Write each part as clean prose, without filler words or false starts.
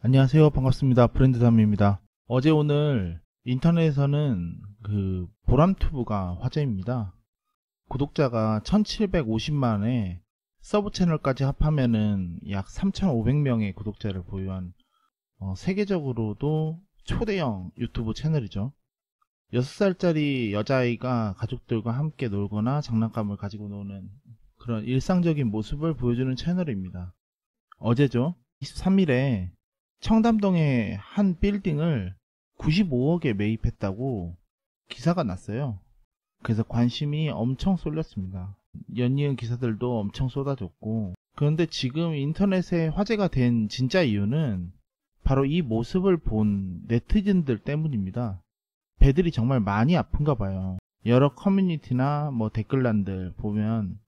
안녕하세요. 반갑습니다. 브랜드담입니다. 어제 오늘 인터넷에서는 보람튜브가 화제입니다. 구독자가 1750만에 서브 채널까지 합하면은 약 3500명의 구독자를 보유한 세계적으로도 초대형 유튜브 채널이죠. 6살짜리 여자아이가 가족들과 함께 놀거나 장난감을 가지고 노는 그런 일상적인 모습을 보여주는 채널입니다. 어제죠. 23일에 청담동의 한 빌딩을 95억에 매입했다고 기사가 났어요. 그래서 관심이 엄청 쏠렸습니다. 연이은 기사들도 엄청 쏟아졌고, 그런데 지금 인터넷에 화제가 된 진짜 이유는 바로 이 모습을 본 네티즌들 때문입니다. 배들이 정말 많이 아픈가 봐요. 여러 커뮤니티나 댓글란들 보면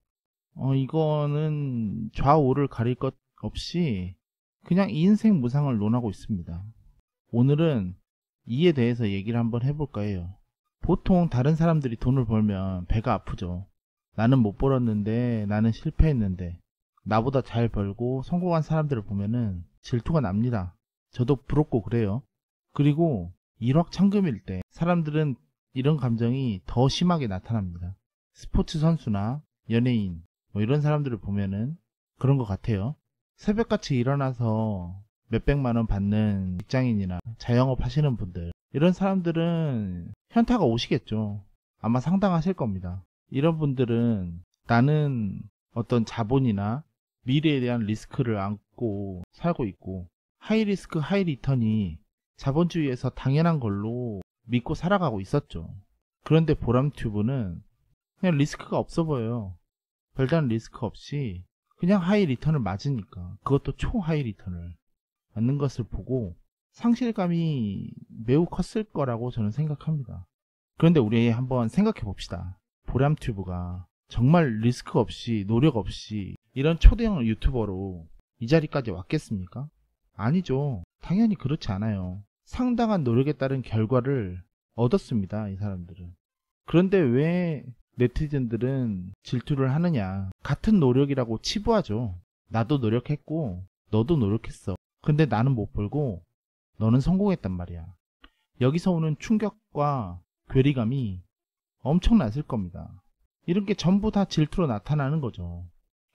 이거는 좌우를 가릴 것 없이 그냥 인생 무상을 논하고 있습니다. 오늘은 이에 대해서 얘기를 한번 해볼까 해요. 보통 다른 사람들이 돈을 벌면 배가 아프죠. 나는 못 벌었는데, 나는 실패했는데, 나보다 잘 벌고 성공한 사람들을 보면은 질투가 납니다. 저도 부럽고 그래요. 그리고 일확천금일 때 사람들은 이런 감정이 더 심하게 나타납니다. 스포츠 선수나 연예인 이런 사람들을 보면은 그런 것 같아요. 새벽같이 일어나서 몇백만원 받는 직장인이나 자영업 하시는 분들, 이런 사람들은 현타가 오시겠죠. 아마 상당하실 겁니다. 이런 분들은 나는 어떤 자본이나 미래에 대한 리스크를 안고 살고 있고, 하이리스크 하이리턴이 자본주의에서 당연한 걸로 믿고 살아가고 있었죠. 그런데 보람튜브는 그냥 리스크가 없어 보여요. 별다른 리스크 없이 그냥 하이 리턴을 맞으니까, 그것도 초 하이 리턴을 맞는 것을 보고 상실감이 매우 컸을 거라고 저는 생각합니다. 그런데 우리 한번 생각해 봅시다. 보람튜브가 정말 리스크 없이 노력 없이 이런 초대형 유튜버로 이 자리까지 왔겠습니까? 아니죠. 당연히 그렇지 않아요. 상당한 노력에 따른 결과를 얻었습니다, 이 사람들은. 그런데 왜 네티즌들은 질투를 하느냐? 같은 노력이라고 치부하죠. 나도 노력했고 너도 노력했어. 근데 나는 못 벌고 너는 성공했단 말이야. 여기서 오는 충격과 괴리감이 엄청났을 겁니다. 이런 게 전부 다 질투로 나타나는 거죠.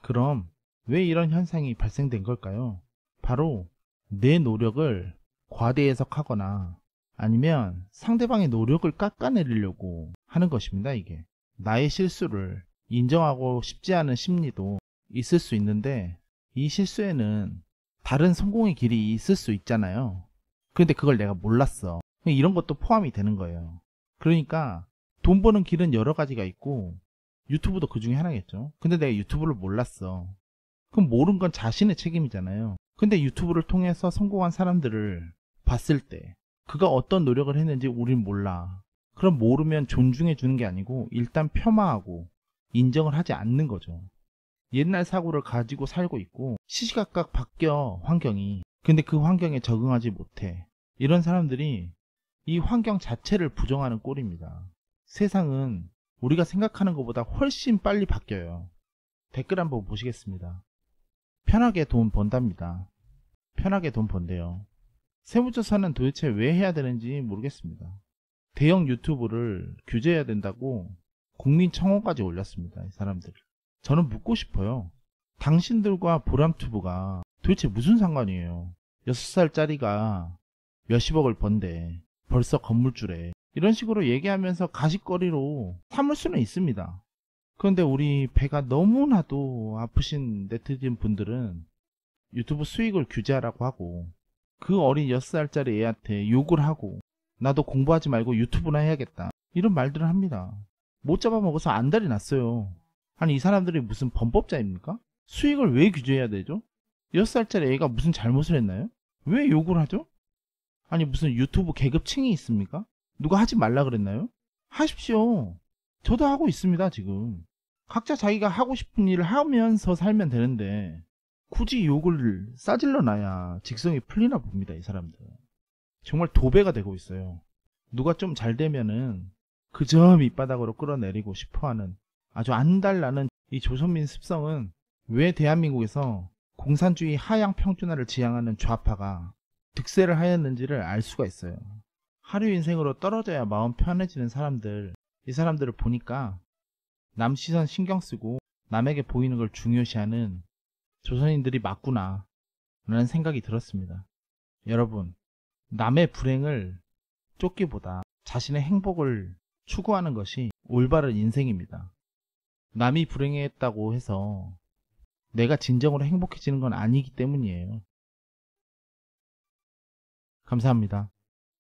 그럼 왜 이런 현상이 발생된 걸까요? 바로 내 노력을 과대 해석하거나 아니면 상대방의 노력을 깎아내리려고 하는 것입니다, 이게. 나의 실수를 인정하고 싶지 않은 심리도 있을 수 있는데, 이 실수에는 다른 성공의 길이 있을 수 있잖아요. 근데 그걸 내가 몰랐어. 이런 것도 포함이 되는 거예요. 그러니까 돈 버는 길은 여러 가지가 있고 유튜브도 그 중에 하나겠죠. 근데 내가 유튜브를 몰랐어. 그럼 모른 건 자신의 책임이잖아요. 근데 유튜브를 통해서 성공한 사람들을 봤을 때 그가 어떤 노력을 했는지 우린 몰라. 그럼 모르면 존중해 주는 게 아니고 일단 폄하하고 인정을 하지 않는 거죠. 옛날 사고를 가지고 살고 있고 시시각각 바뀌어 환경이. 근데 그 환경에 적응하지 못해. 이런 사람들이 이 환경 자체를 부정하는 꼴입니다. 세상은 우리가 생각하는 것보다 훨씬 빨리 바뀌어요. 댓글 한번 보시겠습니다. 편하게 돈 번답니다. 편하게 돈 번대요. 세무조사는 도대체 왜 해야 되는지 모르겠습니다. 대형 유튜브를 규제해야 된다고 국민청원까지 올렸습니다, 이 사람들. 저는 묻고 싶어요. 당신들과 보람튜브가 도대체 무슨 상관이에요? 6살짜리가 몇십억을 번대, 벌써 건물주래. 이런 식으로 얘기하면서 가십거리로 삼을 수는 있습니다. 그런데 우리 배가 너무나도 아프신 네티즌 분들은 유튜브 수익을 규제하라고 하고, 그 어린 6살짜리 애한테 욕을 하고, 나도 공부하지 말고 유튜브나 해야겠다, 이런 말들을 합니다. 못 잡아먹어서 안달이 났어요. 아니, 이 사람들이 무슨 범법자입니까? 수익을 왜 규제해야 되죠? 6살짜리 애가 무슨 잘못을 했나요? 왜 욕을 하죠? 아니, 무슨 유튜브 계급층이 있습니까? 누가 하지 말라 그랬나요? 하십시오. 저도 하고 있습니다, 지금. 각자 자기가 하고 싶은 일을 하면서 살면 되는데 굳이 욕을 싸질러 놔야 직성이 풀리나 봅니다, 이 사람들. 정말 도배가 되고 있어요. 누가 좀 잘 되면은 그저 밑바닥으로 끌어내리고 싶어하는 아주 안달나는 이 조선민 습성은 왜 대한민국에서 공산주의 하향 평준화를 지향하는 좌파가 득세를 하였는지를 알 수가 있어요. 하류 인생으로 떨어져야 마음 편해지는 사람들, 이 사람들을 보니까 남 시선 신경 쓰고 남에게 보이는 걸 중요시하는 조선인들이 맞구나 라는 생각이 들었습니다. 여러분, 남의 불행을 쫓기보다 자신의 행복을 추구하는 것이 올바른 인생입니다. 남이 불행했다고 해서 내가 진정으로 행복해지는 건 아니기 때문이에요. 감사합니다.